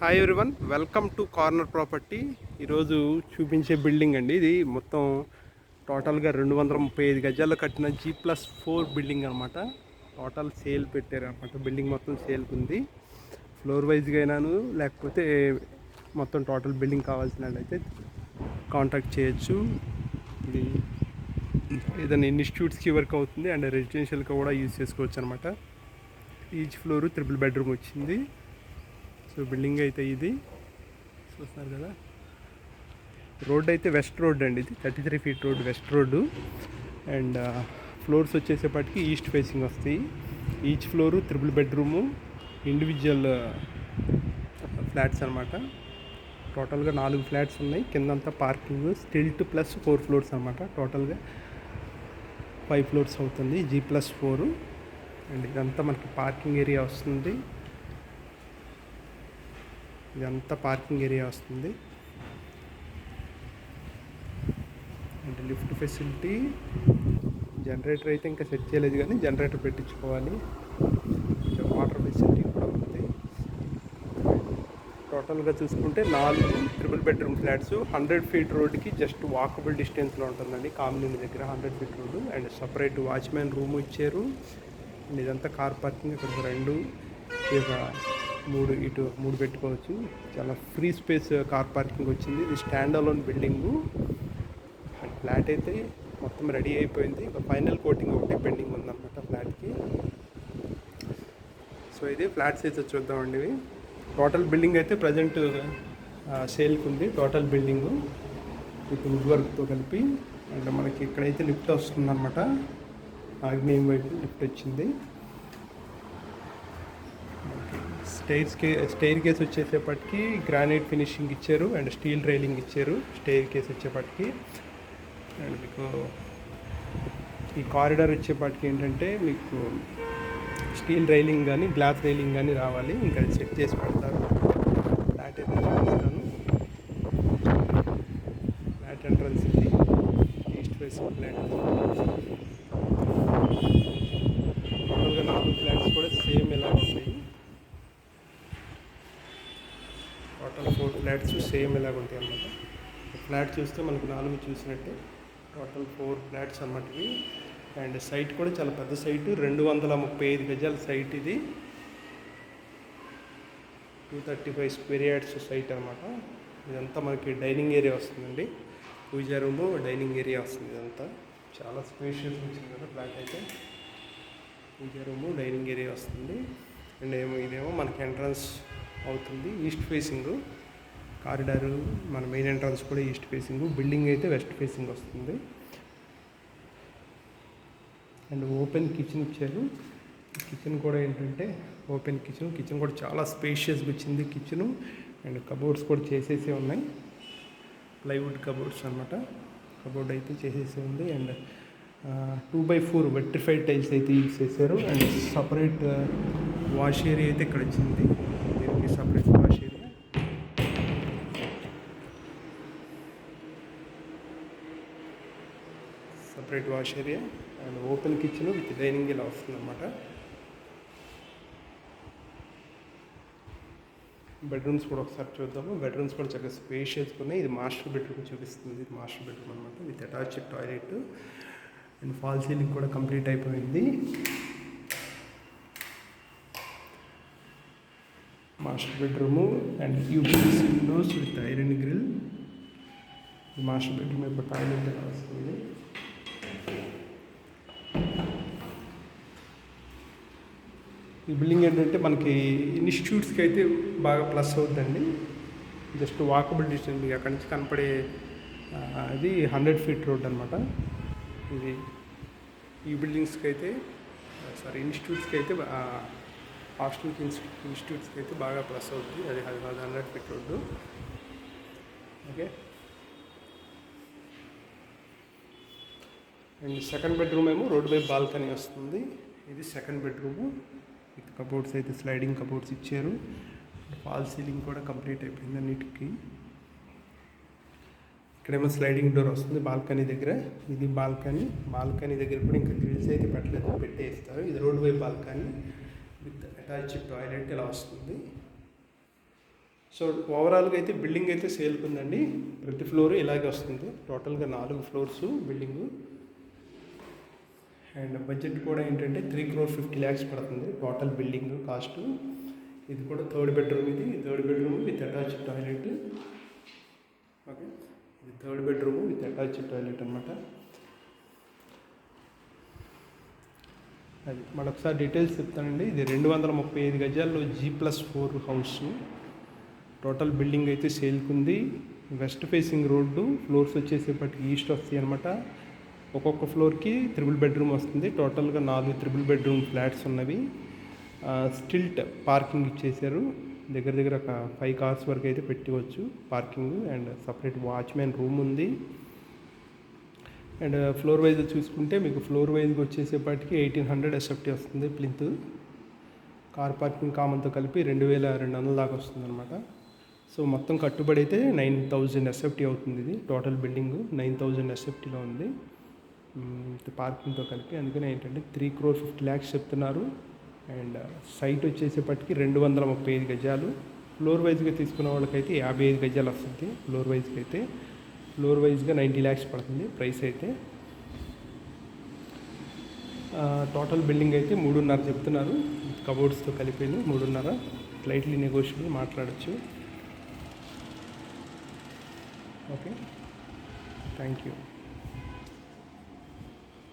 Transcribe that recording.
Hi everyone, welcome to corner property. ఈరోజు చూపించే building అండి. ఇది మొత్తం టోటల్గా 235 గజాల్లో కట్టిన G+4 బిల్డింగ్ అనమాట. టోటల్ సేల్ పెట్టారు అనమాట. బిల్డింగ్ మొత్తం సేల్కి ఉంది. ఫ్లోర్ వైజ్గా అయినాను లేకపోతే మొత్తం టోటల్ బిల్డింగ్ కావాల్సినట్లయితే కాంటాక్ట్ చేయొచ్చు. ఇది ఏదైనా ఇన్స్టిట్యూట్స్కి వర్క్ అవుతుంది అండ్ రెసిడెన్షియల్గా కూడా యూజ్ చేసుకోవచ్చు అనమాట. ఈచ్ ఫ్లోరు 3 బెడ్రూమ్ వచ్చింది. సో బిల్డింగ్ అయితే ఇది చూస్తున్నారు కదా. రోడ్ అయితే వెస్ట్ రోడ్ అండి. ఇది 33 feet road, west road. And floors వచ్చేసేపటికి ఈస్ట్ ఫేసింగ్ వస్తాయి. Each floor 3 bedroom, individual flats అనమాట. టోటల్గా 4 ఫ్లాట్స్ ఉన్నాయి. కిందంతా పార్కింగ్, స్టిల్ట్ ప్లస్ 4 ఫ్లోర్స్ అనమాట. టోటల్గా 5 ఫ్లోర్స్ అవుతుంది G+4. అండ్ ఇదంతా మనకి పార్కింగ్ ఏరియా వస్తుంది. ఇదంతా పార్కింగ్ ఏరియా వస్తుంది. అంటే లిఫ్ట్ ఫెసిలిటీ, జనరేటర్ అయితే ఇంకా సెట్ చేయలేదు కానీ జనరేటర్ పెట్టించుకోవాలి. వాటర్ ఫెసిలిటీ కూడా ఉంది. టోటల్గా చూసుకుంటే 4 3 బెడ్రూమ్ ఫ్లాట్స్ 100 ఫీట్ రోడ్కి జస్ట్ వాకబుల్ డిస్టెన్స్లో ఉంటుందండి. కామినీ దగ్గర 100 feet road. And separate watchman room ఇచ్చారు. అండ్ ఇదంతా కార్ పార్కింగ్. ఇక్కడ 2 ఇక 3 ఇటు 3 పెట్టుకోవచ్చు. చాలా ఫ్రీ స్పేస్ కార్ పార్కింగ్ వచ్చింది. ఇది స్టాండ్ అలోన్ బిల్డింగు. ఫ్లాట్ అయితే మొత్తం రెడీ అయిపోయింది. ఇక ఫైనల్ కోటింగ్ ఒకటి పెండింగ్ ఉందన్నమాట ఫ్లాట్కి. సో ఇది ఫ్లాట్స్ అయితే చూద్దామండి. ఇవి టోటల్ బిల్డింగ్ అయితే ప్రజెంట్ సేల్కి ఉంది. టోటల్ బిల్డింగు విత్ వుడ్ వర్క్తో కలిపి. అండ్ మనకి ఇక్కడైతే లిఫ్ట్ వస్తుందన్నమాట. ఆగ్నేయం వైపు లిఫ్ట్ వచ్చింది. స్టెయిర్ కేస్ వచ్చేసేపటికి గ్రానైట్ ఫినిషింగ్ ఇచ్చారు అండ్ స్టీల్ రైలింగ్ ఇచ్చారు. స్టెయిర్ కేస్ వచ్చేపటికి. అండ్ మీకు ఈ కారిడార్ వచ్చేపటికి ఏంటంటే మీకు స్టీల్ రైలింగ్ కానీ గ్లాస్ రైలింగ్ కానీ రావాలి. ఇంకా అది సెట్ చేసి పెడతారు. ఫ్లాట్ అయితే చూపిస్తాను. ఫ్లాట్ ఎంట్రన్స్ ఇది ఈస్ట్ ఫేసింగ్ ఫ్లాట్. టోటల్గా 4 ఫ్లాట్స్ కూడా సేమ్ ఎలా ఉంటాయి. టోటల్ 4 ఫ్లాట్స్ సేమ్ ఇలాగ ఉంటాయి అన్నమాట. ఫ్లాట్ చూస్తే మనకు 4 చూసినట్టే. టోటల్ 4 ఫ్లాట్స్ అన్నమాట ఇవి. అండ్ సైట్ కూడా చాలా పెద్ద సైటు, 235 గజాల సైట్ ఇది. 235 స్క్వేర్ యార్డ్స్ సైట్ అనమాట. ఇదంతా మనకి డైనింగ్ ఏరియా వస్తుందండి. పూజా రూము, డైనింగ్ ఏరియా వస్తుంది. ఇదంతా చాలా స్పేషియస్ వచ్చింది కదా ఫ్లాట్ అయితే. పూజా రూము, డైనింగ్ ఏరియా వస్తుంది. అండ్ ఇదేమో మనకి ఎంట్రన్స్ అవుతుంది. ఈస్ట్ ఫేసింగ్ కారిడారు, మన మెయిన్ ఎంట్రన్స్ కూడా ఈస్ట్ ఫేసింగ్. బిల్డింగ్ అయితే వెస్ట్ ఫేసింగ్ వస్తుంది. అండ్ ఓపెన్ కిచెన్ ఇచ్చారు. కిచెన్ కూడా ఏంటంటే ఓపెన్ కిచెన్ కూడా చాలా స్పేషియస్గా వచ్చింది కిచెను. అండ్ కబోర్డ్స్ కూడా చేసేసి ఉన్నాయి. ప్లైవుడ్ కబోర్డ్స్ అనమాట. కబోర్డ్ అయితే చేసేసి ఉంది. అండ్ 2x4 వెట్రిఫైడ్ టైల్స్ అయితే యూజ్ చేశారు. అండ్ సపరేట్ వాష్ ఏరియా అయితే ఇక్కడ వచ్చింది. దీనికి separate wash area. Separate wash area and open kitchen with dining ఇలా వస్తుంది అన్నమాట. బెడ్రూమ్స్ కూడా ఒకసారి చూద్దాము. బెడ్రూమ్స్ కూడా చక్కగా స్పేషియస్గా ఉన్నాయి. ఇది మాస్టర్ బెడ్రూమ్ చూపిస్తుంది. ఇది మాస్టర్ బెడ్రూమ్ అనమాట with attached toilet. And fall ceiling కూడా కంప్లీట్ అయిపోయింది. Master bedroom and UPVC windows with iron grill. ఈ మాస్టర్ బెడ్రూమ్ యొక్క టాయిలెట్ ఎలా వస్తుంది. ఈ బిల్డింగ్ ఏంటంటే మనకి ఇన్స్టిట్యూట్స్కి అయితే బాగా ప్లస్ అవుతుందండి. జస్ట్ వాకబుల్ డిస్టెన్స్ మీకు అక్కడి నుంచి కనపడే అది 100 ఫీట్ రోడ్ అనమాట. ఇది ఈ బిల్డింగ్స్కి అయితే ఇన్స్టిట్యూట్స్కి అయితే హాస్టల్కి ఇన్స్టిట్యూట్స్కి అయితే బాగా ప్లస్ అవుతుంది. అది 100 feet road. Okay. And second bedroom ఏమో రోడ్ బై బాల్కనీ వస్తుంది. ఇది సెకండ్ బెడ్రూము విత్ కబోర్డ్స్ అయితే స్లైడింగ్ కబోర్డ్స్ ఇచ్చారు. ఫాల్ సీలింగ్ కూడా కంప్లీట్ అయిపోయింది అన్నిటికీ. ఇక్కడేమో స్లైడింగ్ డోర్ వస్తుంది బాల్కనీ దగ్గర. ఇది బాల్కనీ దగ్గర కూడా ఇంకా గ్రిల్స్ అయితే పెట్టలేదు, పెట్టేస్తారు. ఇది road by balcony with attached toilet ఇలా వస్తుంది. సో ఓవరాల్గా అయితే బిల్డింగ్ అయితే సేల్కి ఉందండి. ప్రతి ఫ్లోర్ ఇలాగే వస్తుంది. టోటల్గా 4 ఫ్లోర్స్ బిల్డింగు. అండ్ బడ్జెట్ కూడా ఏంటంటే 3,50,00,000 పడుతుంది టోటల్ బిల్డింగ్ కాస్ట్. ఇది కూడా థర్డ్ బెడ్రూమ్. ఇది third bedroom with attached toilet. Okay, ఇది third bedroom with attached toilet అనమాట. అది మరొకసారి డీటెయిల్స్ చెప్తానండి. ఇది 235 గజాల్లో G+4 హౌస్. టోటల్ బిల్డింగ్ అయితే సేల్కి ఉంది. West facing road. ఫ్లోర్స్ వచ్చేసేపటికి ఈస్ట్ వస్తాయి అనమాట. ఒక్కొక్క ఫ్లోర్కి 3 బెడ్రూమ్ వస్తుంది. టోటల్గా 4 3 బెడ్రూమ్ ఫ్లాట్స్ ఉన్నవి. స్టిల్ట్ పార్కింగ్ ఇచ్చేసారు. దగ్గర దగ్గర ఒక 5 కార్స్ వరకు అయితే పెట్టవచ్చు parking. And separate watchman room ఉంది. అండ్ ఫ్లోర్ వైజ్ చూసుకుంటే మీకు ఫ్లోర్ వైజ్గా వచ్చేసేపటికి 1800 SFT వస్తుంది ప్లింత్. కార్ పార్కింగ్ కామన్తో కలిపి 2200 దాకా వస్తుంది అనమాట. సో మొత్తం కట్టుబడి అయితే 9000 SFT అవుతుంది. ఇది టోటల్ బిల్డింగ్ 9000 SFTలో ఉంది పార్కింగ్తో కలిపి. అందుకనే ఏంటంటే 3,50,00,000 చెప్తున్నారు. అండ్ సైట్ వచ్చేసేపటికి 235 గజాలు. ఫ్లోర్ వైజ్గా తీసుకున్న వాళ్ళకైతే 55 గజాలు వస్తుంది. ఫ్లోర్ వైజ్గా అయితే ఫ్లోర్ వైజ్గా 90 lakhs పడుతుంది ప్రైస్ అయితే. టోటల్ బిల్డింగ్ అయితే 3.5 చెప్తున్నారు. కబోర్డ్స్తో కలిపి 3.5. స్లైట్లీ నెగోషియబుల్ మాట్లాడచ్చు. Okay, thank you.